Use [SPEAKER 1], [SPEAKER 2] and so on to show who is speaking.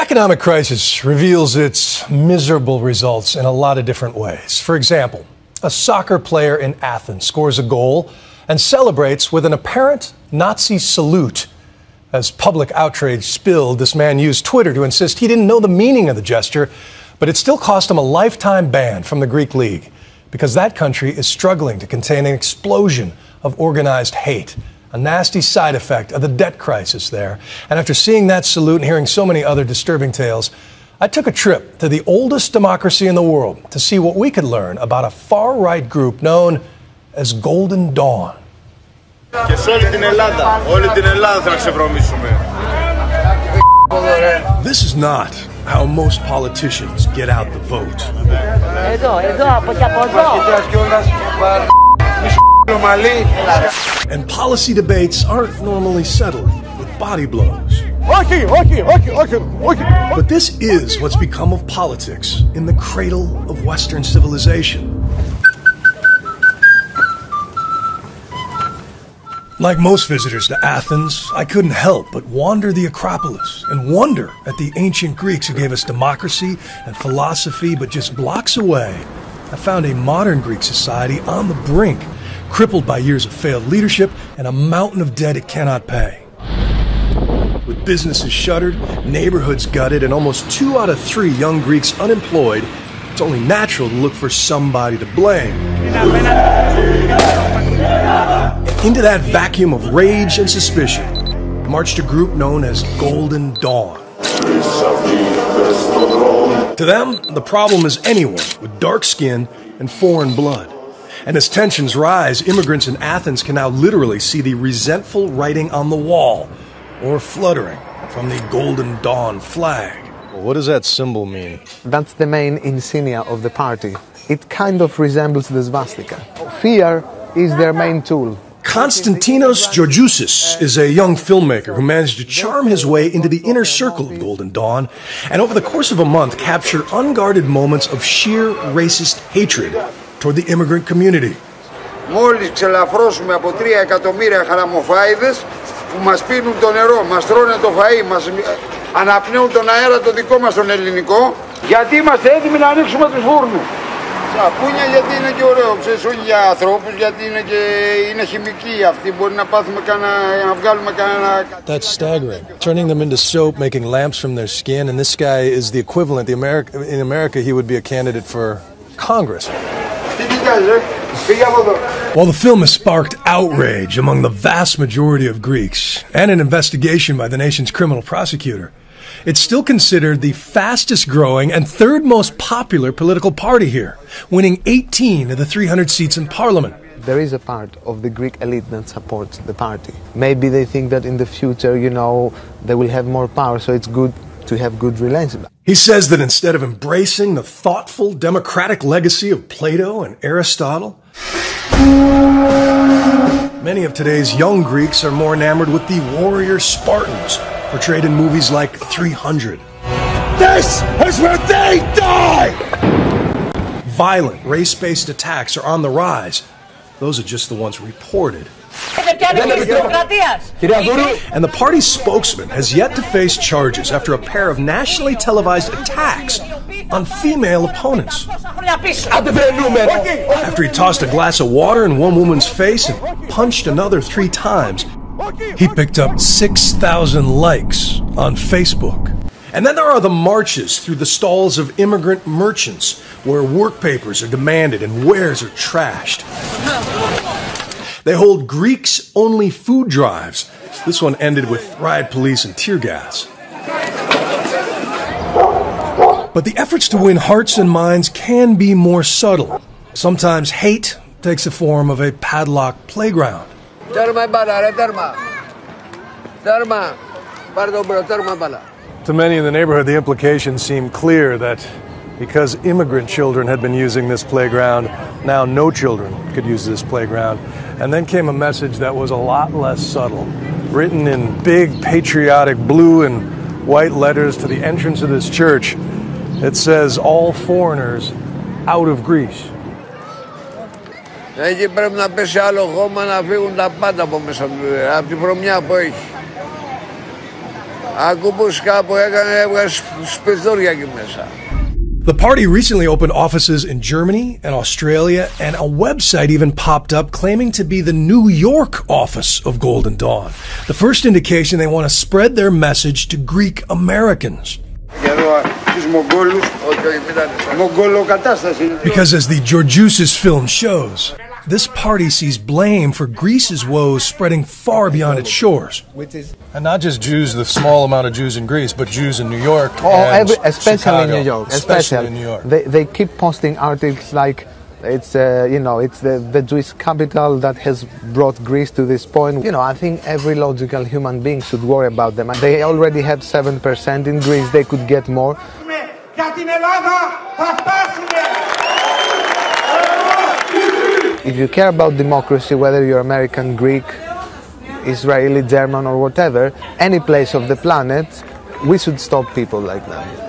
[SPEAKER 1] economic crisis reveals its miserable results in a lot of different ways. For example, a soccer player in Athens scores a goal and celebrates with an apparent Nazi salute. As public outrage spilled, this man used Twitter to insist he didn't know the meaning of the gesture, but it still cost him a lifetime ban from the Greek League because that country is struggling to contain an explosion of organized hate, a nasty side effect of the debt crisis there. And after seeing that salute and hearing so many other disturbing tales, I took a trip to the oldest democracy in the world to see what we could learn about a far-right group known as Golden Dawn. This is not how most politicians get out the vote. And policy debates aren't normally settled with body blows. But this is what's become of politics in the cradle of Western civilization. Like most visitors to Athens, I couldn't help but wander the Acropolis and wonder at the ancient Greeks who gave us democracy and philosophy, but just blocks away, I found a modern Greek society on the brink, crippled by years of failed leadership and a mountain of debt it cannot pay. With businesses shuttered, neighborhoods gutted, and almost 2 out of 3 young Greeks unemployed, it's only natural to look for somebody to blame. Into that vacuum of rage and suspicion marched a group known as Golden Dawn. To them, the problem is anyone with dark skin and foreign blood. And as tensions rise, immigrants in Athens can now literally see the resentful writing on the wall, or fluttering from the Golden Dawn flag. Well, what does that symbol mean?
[SPEAKER 2] That's the main insignia of the party. It kind of resembles the swastika. Fear is their main tool.
[SPEAKER 1] Konstantinos Georgiousis is a young filmmaker who managed to charm his way into the inner circle of Golden Dawn and over the course of a month capture unguarded moments of sheer racist hatred toward the immigrant community.
[SPEAKER 3] Μόλις ξελαφρώσουμε από 3 εκατομμύρια χαραμοφάιδες που μας πίνουν το νερό, μας τρώνε το φαΐ, μας αναπνέουν τον αέρα το δικό μας τον ελληνικό, γιατί είμαστε έτοιμοι να ανοίξουμε τους φούρνους. Σαπούνια γιατί είναι και ωραίο, ξέρεις, όχι για ανθρώπους, γιατί είναι χημική αυτή, μπορεί να πάθουμε να βγάλουμε κανένα...
[SPEAKER 1] That's staggering. Turning them into soap, making lamps from their skin, and this guy is the equivalent. In America, he would be a candidate for Congress. While the film has sparked outrage among the vast majority of Greeks and an investigation by the nation's criminal prosecutor, it's still considered the fastest growing and third most popular political party here, winning 18 of the 300 seats in parliament.
[SPEAKER 2] There is a part of the Greek elite that supports the party. Maybe they think that in the future, they will have more power, so it's good to have good relations.
[SPEAKER 1] He says that instead of embracing the thoughtful democratic legacy of Plato and Aristotle, many of today's young Greeks are more enamored with the warrior Spartans portrayed in movies like 300.
[SPEAKER 3] This is where they die!
[SPEAKER 1] Violent, race-based attacks are on the rise. Those are just the ones reported. And the party's spokesman has yet to face charges after a pair of nationally televised attacks on female opponents. After he tossed a glass of water in one woman's face and punched another 3 times, he picked up 6,000 likes on Facebook. And then there are the marches through the stalls of immigrant merchants where work papers are demanded and wares are trashed. They hold Greeks-only food drives. This one ended with riot police and tear gas. But the efforts to win hearts and minds can be more subtle. Sometimes hate takes the form of a padlocked playground. To many in the neighborhood, the implications seem clear that because immigrant children had been using this playground, now no children could use this playground. And then came a message that was a lot less subtle, written in big patriotic blue and white letters to the entrance of this church. It says, all foreigners out of Greece.
[SPEAKER 3] Εκεί πρέπει να πέσει άλλο χώμα να φύγουν τα πάντα από μέσα από την βρωμιά που έχει.
[SPEAKER 1] The party recently opened offices in Germany and Australia, and a website even popped up claiming to be the New York office of Golden Dawn. The first indication they want to spread their message to Greek Americans. Because as the Georgiousis film shows, this party sees blame for Greece's woes spreading far beyond its shores. And not just Jews, the small amount of Jews in Greece, but Jews in New York and
[SPEAKER 2] especially
[SPEAKER 1] Chicago.
[SPEAKER 2] in New York.
[SPEAKER 1] Especially in New York.
[SPEAKER 2] They keep posting articles like it's it's the Jewish capital that has brought Greece to this point. I think every logical human being should worry about them. And they already have 7% in Greece. They could get more. If you care about democracy, whether you're American, Greek, Israeli, German or whatever, any place of the planet, we should stop people like that.